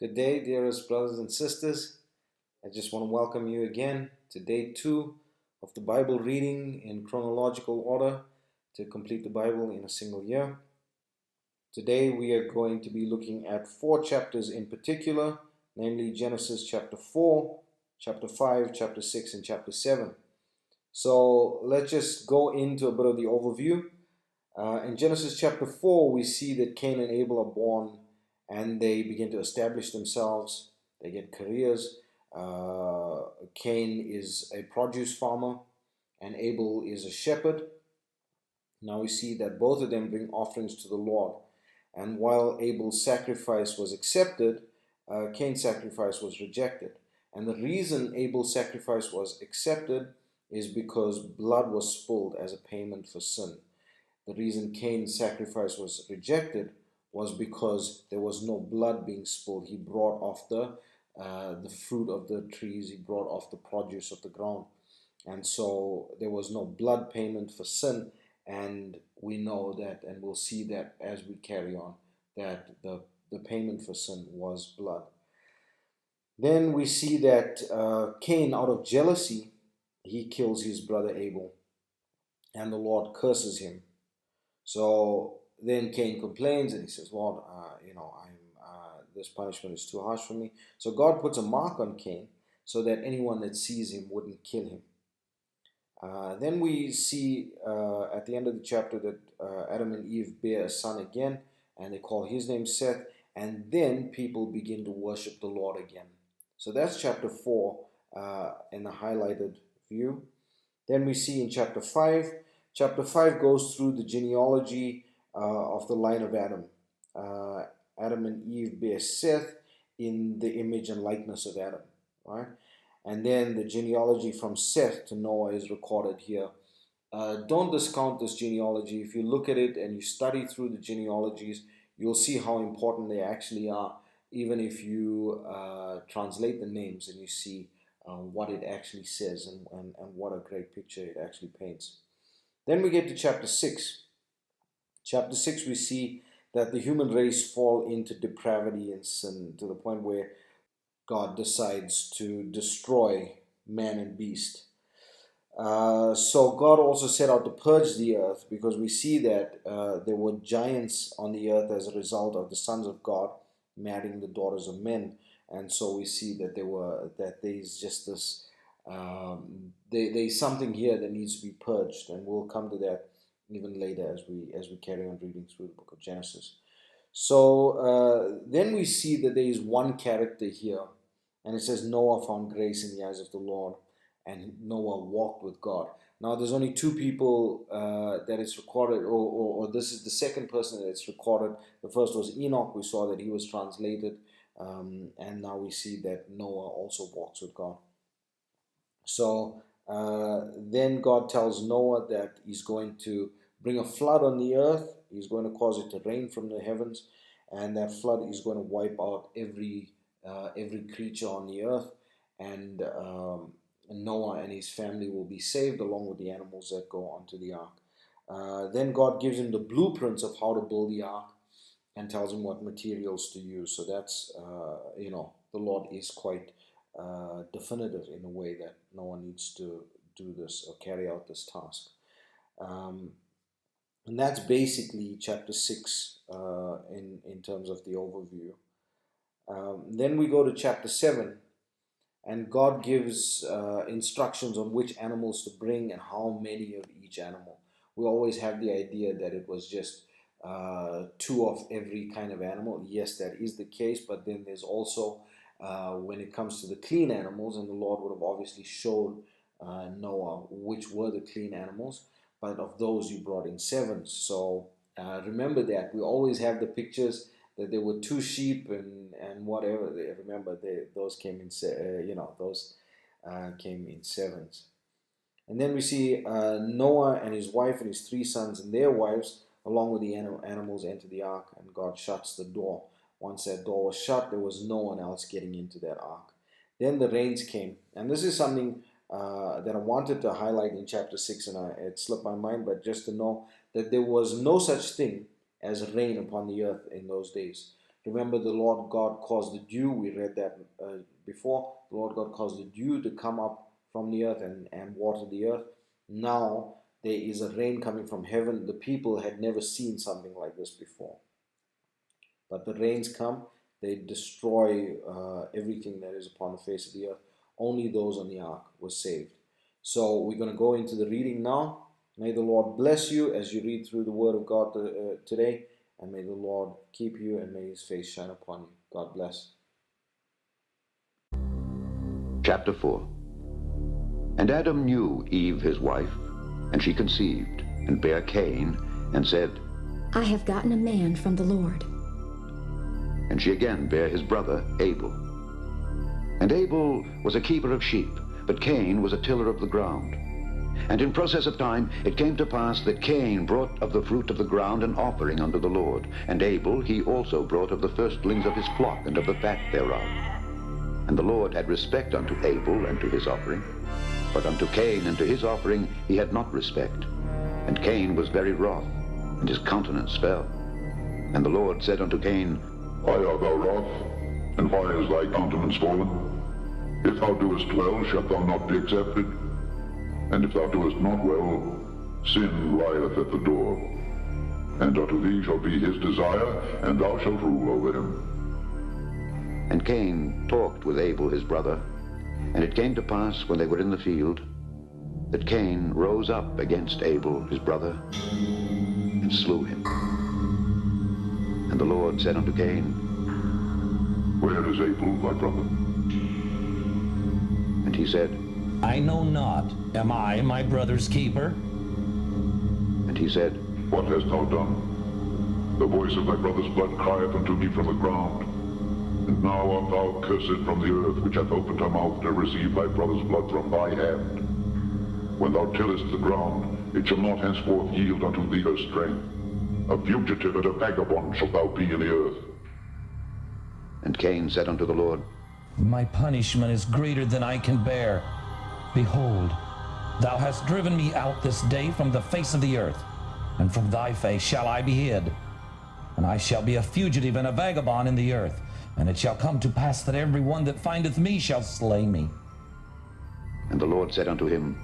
Good day, dearest brothers and sisters. I just want to welcome you again to day 2 of the Bible reading in chronological order to complete the Bible in a single year. Today we are going to be looking at 4 chapters in particular, namely Genesis chapter 4, chapter 5, chapter 6, and chapter 7. So let's just go into a bit of the overview. In Genesis chapter 4, we see that Cain and Abel are born and they begin to establish themselves. They get careers. Cain is a produce farmer and Abel is a shepherd. Now we see that both of them bring offerings to the Lord. And while Abel's sacrifice was accepted, Cain's sacrifice was rejected. And the reason Abel's sacrifice was accepted is because blood was spilled as a payment for sin. The reason Cain's sacrifice was rejected was because there was no blood being spilled. He brought off the fruit of the trees. He brought off the produce of the ground. And so there was no blood payment for sin. And we know that, and we'll see that as we carry on, that the payment for sin was blood. Then we see that Cain, out of jealousy, he kills his brother Abel. And the Lord curses him. So then Cain complains and he says, Lord, this punishment is too harsh for me. So God puts a mark on Cain so that anyone that sees him wouldn't kill him. Then we see at the end of the chapter that Adam and Eve bear a son again, and they call his name Seth, and then people begin to worship the Lord again. So that's chapter 4 in the highlighted view. Then we see in chapter 5, chapter 5 goes through the genealogy of the line of Adam. Adam and Eve bear Seth in the image and likeness of Adam, right? And then the genealogy from Seth to Noah is recorded here. Don't discount this genealogy. If you look at it and you study through the genealogies, you'll see how important they actually are, even if you translate the names and you see what it actually says and what a great picture it actually paints. Then we get to chapter 6. Chapter 6, we see that the human race fall into depravity and sin to the point where God decides to destroy man and beast. So God also set out to purge the earth, because we see that there were giants on the earth as a result of the sons of God marrying the daughters of men. And so we see that there's just this there's something here that needs to be purged, and we'll come to that even later as we carry on reading through the book of Genesis. So then we see that there is one character here, and it says Noah found grace in the eyes of the Lord, and Noah walked with God. Now there's only 2 people that it's recorded, or this is the second person that it's recorded. The first was Enoch. We saw that he was translated, and now we see that Noah also walks with God. So then God tells Noah that he's going to bring a flood on the earth. He's going to cause it to rain from the heavens, and that flood is going to wipe out every creature on the earth, and Noah and his family will be saved along with the animals that go onto the ark. Then God gives him the blueprints of how to build the ark and tells him what materials to use. So that's, the Lord is quite definitive in the way that Noah needs to do this or carry out this task. And that's basically chapter 6 in terms of the overview. Then we go to chapter 7, and God gives instructions on which animals to bring and how many of each animal. We always have the idea that it was just 2 of every kind of animal. Yes, that is the case, but then there's also, when it comes to the clean animals, and the Lord would have obviously showed Noah which were the clean animals, but of those you brought in 7. So remember that. We always have the pictures that there were 2 sheep and whatever. Remember, those came in came in 7s. And then we see Noah and his wife and his 3 sons and their wives, along with the animals, enter the ark, and God shuts the door. Once that door was shut, there was no one else getting into that ark. Then the rains came, and this is something that I wanted to highlight in chapter 6, and it slipped my mind, but just to know that there was no such thing as rain upon the earth in those days. Remember, the Lord God caused the dew, we read that before, the Lord God caused the dew to come up from the earth and water the earth. Now there is a rain coming from heaven. The people had never seen something like this before. But the rains come, they destroy everything that is upon the face of the earth. Only those on the ark were saved. So we're going to go into the reading now. May the Lord bless you as you read through the Word of God today. And may the Lord keep you and may His face shine upon you. God bless. Chapter 4. And Adam knew Eve his wife, and she conceived, and bare Cain, and said, I have gotten a man from the Lord. And she again bare his brother Abel. And Abel was a keeper of sheep, but Cain was a tiller of the ground. And in process of time it came to pass that Cain brought of the fruit of the ground an offering unto the Lord, and Abel he also brought of the firstlings of his flock and of the fat thereof. And the Lord had respect unto Abel and to his offering, but unto Cain and to his offering he had not respect. And Cain was very wroth, and his countenance fell. And the Lord said unto Cain, Why art thou wroth, and why is thy countenance fallen? If thou doest well, shalt thou not be accepted? And if thou doest not well, sin lieth at the door. And unto thee shall be his desire, and thou shalt rule over him. And Cain talked with Abel his brother. And it came to pass, when they were in the field, that Cain rose up against Abel his brother, and slew him. And the Lord said unto Cain, Where is Abel thy brother? And he said, I know not. Am I my brother's keeper? And he said, What hast thou done? The voice of thy brother's blood crieth unto me from the ground. And now art thou cursed from the earth, which hath opened her mouth to receive thy brother's blood from thy hand. When thou tillest the ground, it shall not henceforth yield unto thee her strength. A fugitive and a vagabond shalt thou be in the earth. And Cain said unto the Lord, My punishment is greater than I can bear. Behold, thou hast driven me out this day from the face of the earth, and from thy face shall I be hid. And I shall be a fugitive and a vagabond in the earth, and it shall come to pass that every one that findeth me shall slay me. And the Lord said unto him,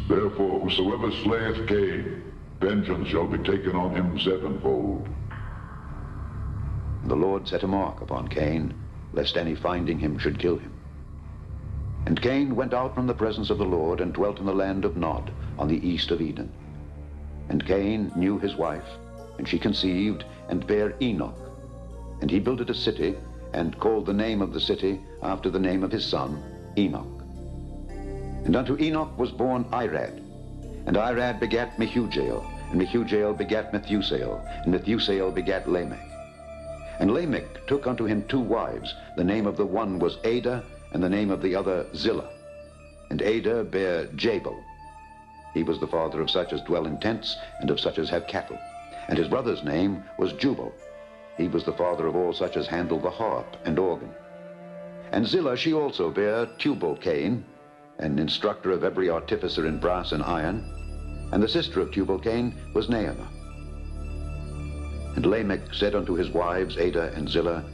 Therefore whosoever slayeth Cain, vengeance shall be taken on him sevenfold. And the Lord set a mark upon Cain, lest any finding him should kill him. And Cain went out from the presence of the Lord, and dwelt in the land of Nod, on the east of Eden. And Cain knew his wife, and she conceived, and bare Enoch. And he builded a city, and called the name of the city after the name of his son, Enoch. And unto Enoch was born Irad, and Irad begat Mehujael, and Mehujael begat Methusael, and Methusael begat Lamech. And Lamech took unto him 2 wives. The name of the one was Adah, and the name of the other Zillah. And Adah bare Jabal. He was the father of such as dwell in tents, and of such as have cattle. And his brother's name was Jubal. He was the father of all such as handle the harp and organ. And Zillah she also bare Tubal-Cain, an instructor of every artificer in brass and iron. And the sister of Tubal-Cain was Naamah. And Lamech said unto his wives Adah and Zillah,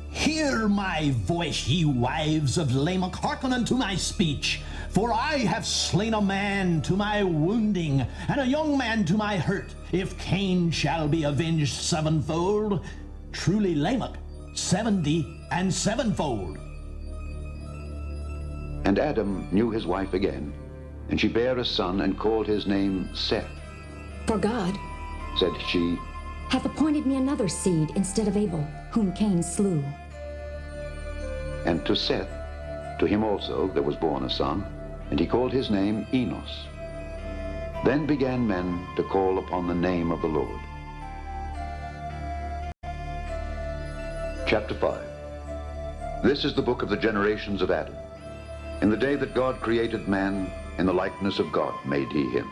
Hear my voice, ye wives of Lamech, hearken unto my speech. For I have slain a man to my wounding, and a young man to my hurt. If Cain shall be avenged sevenfold, truly Lamech 70 and sevenfold. And Adam knew his wife again, and she bare a son, and called his name Seth. For God Said she, hath appointed me another seed instead of Abel, whom Cain slew. And to Seth, to him also there was born a son, and he called his name Enos. Then began men to call upon the name of the Lord. Chapter 5. This is the book of the generations of Adam. In the day that God created man, in the likeness of God made he him.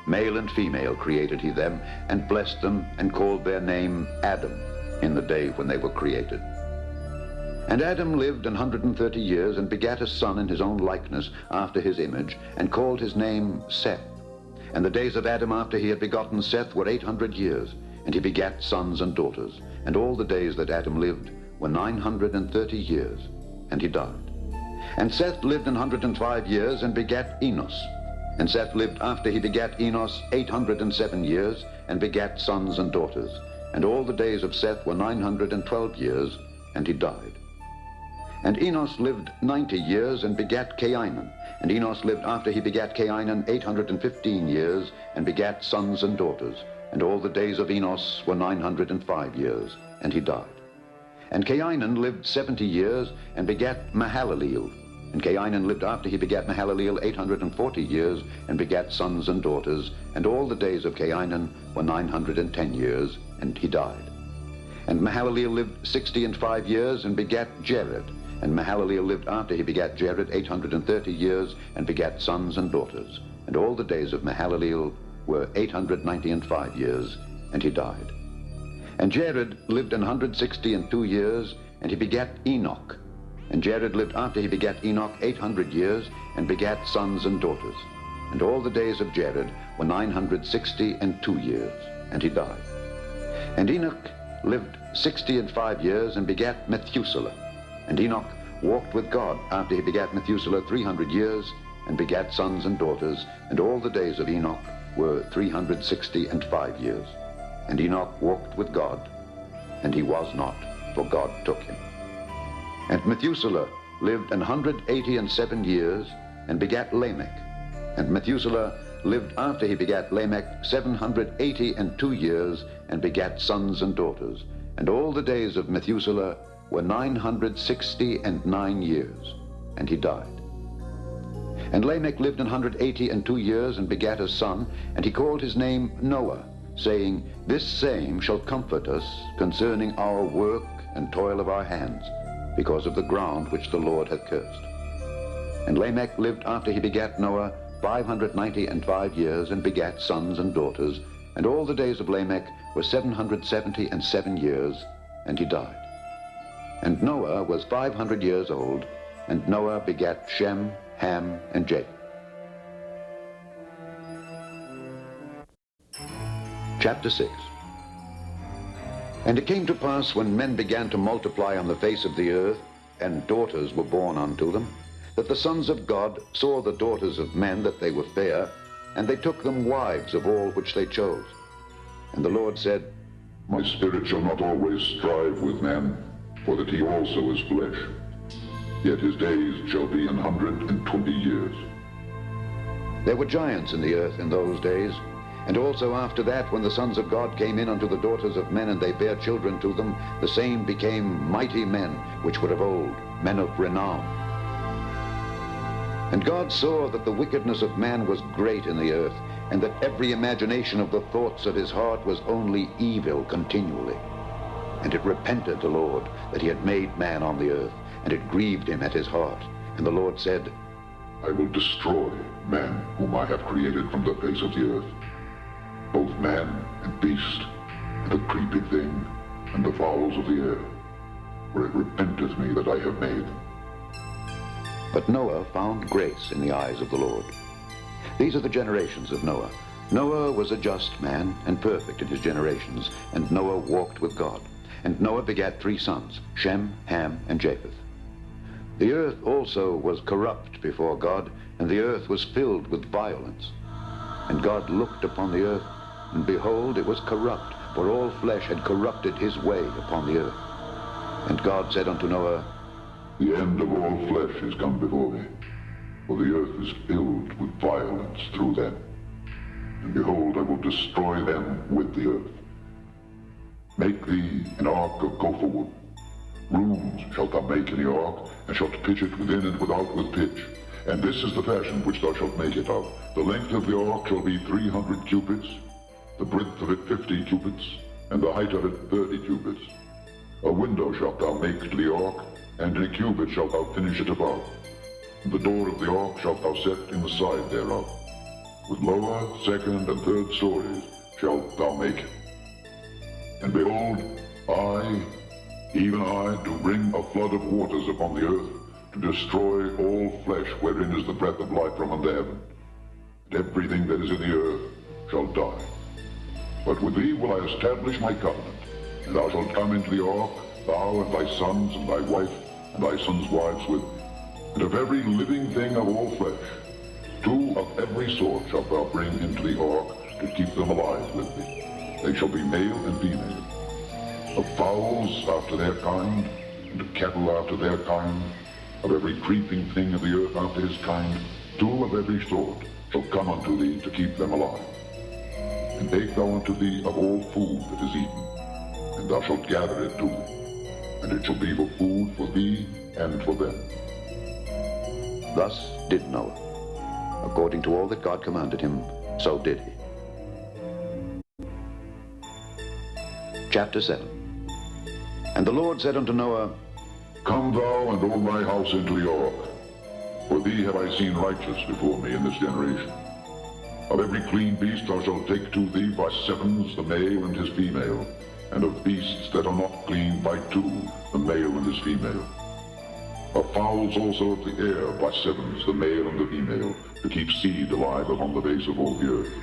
Male and female created he them, and blessed them, and called their name Adam, in the day when they were created. And Adam lived 130 years, and begat a son in his own likeness, after his image, and called his name Seth. And the days of Adam after he had begotten Seth were 800 years. and he begat sons and daughters. And all the days that Adam lived were 930 years, and he died. And Seth lived 105 years, and begat Enos. And Seth lived after he begat Enos 807 years, and begat sons and daughters. And all the days of Seth were 912 years, and he died. And Enos lived 90 years, and begat Cainan. And Enos lived after he begat Cainan 815 years, and begat sons and daughters. And all the days of Enos were 905 years, and he died. And Cainan lived 70 years, and begat Mahalaleel. And Cainan lived after he begat Mahalaleel 840 years, and begat sons and daughters. And all the days of Cainan were 910 years, and he died. And Mahalaleel lived 65 years, and begat Jared. And Mahalaleel lived after he begat Jared 830 years, and begat sons and daughters. And all the days of Mahalaleel were 895 years, and he died. And Jared lived 162 years, and he begat Enoch. And Jared lived after he begat Enoch 800 years, and begat sons and daughters. And all the days of Jared were 962 years, and he died. And Enoch lived 65 years, and begat Methuselah. And Enoch walked with God after he begat Methuselah 300 years, and begat sons and daughters. And all the days of Enoch were 365 years. And Enoch walked with God, and he was not, for God took him. And Methuselah lived 187 years, and begat Lamech. And Methuselah lived after he begat Lamech 782 years, and begat sons and daughters. And all the days of Methuselah were 969 years, and he died. And Lamech lived 182 years, and begat a son, and he called his name Noah, saying, This same shall comfort us concerning our work and toil of our hands, because of the ground which the Lord hath cursed. And Lamech lived after he begat Noah 595 years, and begat sons and daughters. And all the days of Lamech were 777 years, and he died. And Noah was 500 years old, and Noah begat Shem, Ham, and Japheth. Chapter 6. And it came to pass, when men began to multiply on the face of the earth, and daughters were born unto them, that the sons of God saw the daughters of men that they were fair, and they took them wives of all which they chose. And the Lord said, My spirit shall not always strive with man, for that he also is flesh. Yet his days shall be 120 years. There were giants in the earth in those days, and also after that, when the sons of God came in unto the daughters of men, and they bare children to them, the same became mighty men, which were of old, men of renown. And God saw that the wickedness of man was great in the earth, and that every imagination of the thoughts of his heart was only evil continually. And it repented the Lord that he had made man on the earth, and it grieved him at his heart. And the Lord said, I will destroy man whom I have created from the face of the earth, both man and beast, and the creeping thing, and the fowls of the air, for it repenteth me that I have made. But Noah found grace in the eyes of the Lord. These are the generations of Noah. Noah was a just man, and perfect in his generations, and Noah walked with God. And Noah begat 3 sons, Shem, Ham, and Japheth. The earth also was corrupt before God, and the earth was filled with violence. And God looked upon the earth, and behold, it was corrupt, for all flesh had corrupted his way upon the earth. And God said unto Noah, The end of all flesh is come before me, for the earth is filled with violence through them. And behold, I will destroy them with the earth. Make thee an ark of gopher wood. Rooms shalt thou make in the ark, and shalt pitch it within and without with pitch. And this is the fashion which thou shalt make it of. The length of the ark shall be 300 cubits, the breadth of it 50 cubits, and the height of it 30 cubits. A window shalt thou make to the ark, and in a cubit shalt thou finish it above. And the door of the ark shalt thou set in the side thereof. With lower, second, and third stories shalt thou make it. And behold, I, even I, do bring a flood of waters upon the earth, to destroy all flesh wherein is the breath of life from under heaven. And everything that is in the earth shall die. But with thee will I establish my covenant, and thou shalt come into the ark, thou and thy sons and thy wife and thy sons' wives with thee. And of every living thing of all flesh, 2 of every sort shalt thou bring into the ark to keep them alive with thee. They shall be male and female. Of fowls after their kind, and of cattle after their kind, of every creeping thing of the earth after his kind, 2 of every sort shall come unto thee to keep them alive. And take thou unto thee of all food that is eaten, and thou shalt gather it to thee, and it shall be for food for thee and for them. Thus did Noah. According to all that God commanded him, so did he. Chapter 7. And the Lord said unto Noah, Come thou and all thy house into the ark, for thee have I seen righteous before me in this generation. Of every clean beast thou shalt take to thee by 7s the male and his female, and of beasts that are not clean by 2 the male and his female. Of fowls also of the air by 7s the male and the female, to keep seed alive upon the face of all the earth.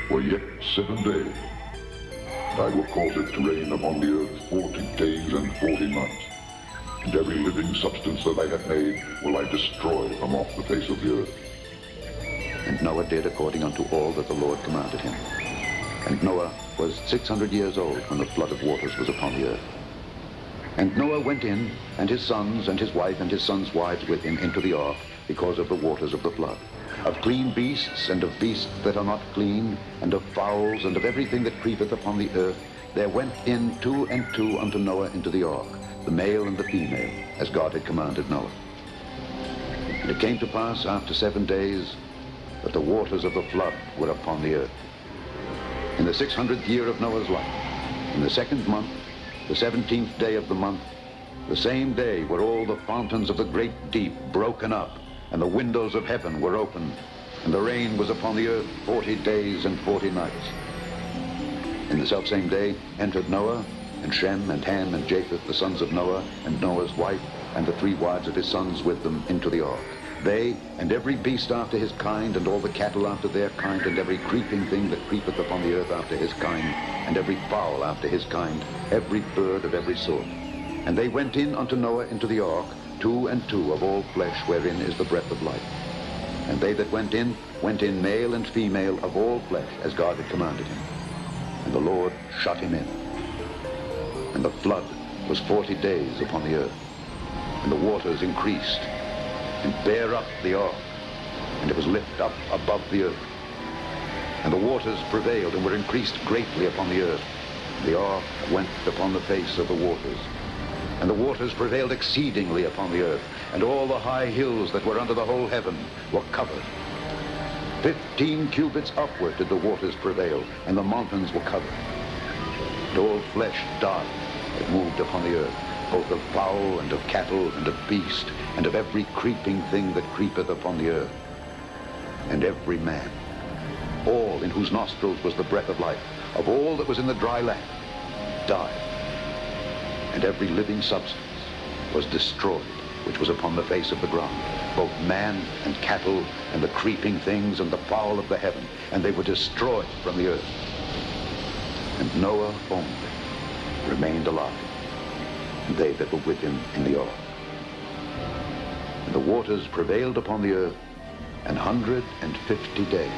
For yet 7 days, and I will cause it to rain upon the earth 40 days and 40 nights. And every living substance that I have made will I destroy from off the face of the earth. And Noah did according unto all that the Lord commanded him. And Noah was 600 years old when the flood of waters was upon the earth. And Noah went in, and his sons, and his wife, and his sons' wives with him into the ark, because of the waters of the flood. Of clean beasts, and of beasts that are not clean, and of fowls, and of everything that creepeth upon the earth, there went in 2 and 2 unto Noah into the ark, the male and the female, as God had commanded Noah. And it came to pass after 7 days, that the waters of the flood were upon the earth. In the 600th year of Noah's life, in the 2nd month, the 17th day of the month, the same day were all the fountains of the great deep broken up, and the windows of heaven were opened, and the rain was upon the earth 40 days and 40 nights. In the selfsame day entered Noah, and Shem, and Ham, and Japheth, the sons of Noah, and Noah's wife, and the 3 wives of his sons with them into the ark. They, and every beast after his kind, and all the cattle after their kind, and every creeping thing that creepeth upon the earth after his kind, and every fowl after his kind, every bird of every sort. And they went in unto Noah into the ark, 2 and 2 of all flesh, wherein is the breath of life. And they that went in male and female of all flesh, as God had commanded him. And the Lord shut him in. And the flood was 40 days upon the earth, and the waters increased, and bare up the ark, and it was lifted up above the earth. And the waters prevailed and were increased greatly upon the earth. The ark went upon the face of the waters. And the waters prevailed exceedingly upon the earth, and all the high hills that were under the whole heaven were covered. 15 cubits upward did the waters prevail, and the mountains were covered. And all flesh died that moved upon the earth, both of fowl, and of cattle, and of beast, and of every creeping thing that creepeth upon the earth. And every man, all in whose nostrils was the breath of life, of all that was in the dry land, died. And every living substance was destroyed, which was upon the face of the ground, both man and cattle, and the creeping things, and the fowl of the heaven, and they were destroyed from the earth. And Noah only remained alive, and they that were with him in the ark. And the waters prevailed upon the earth 150 days.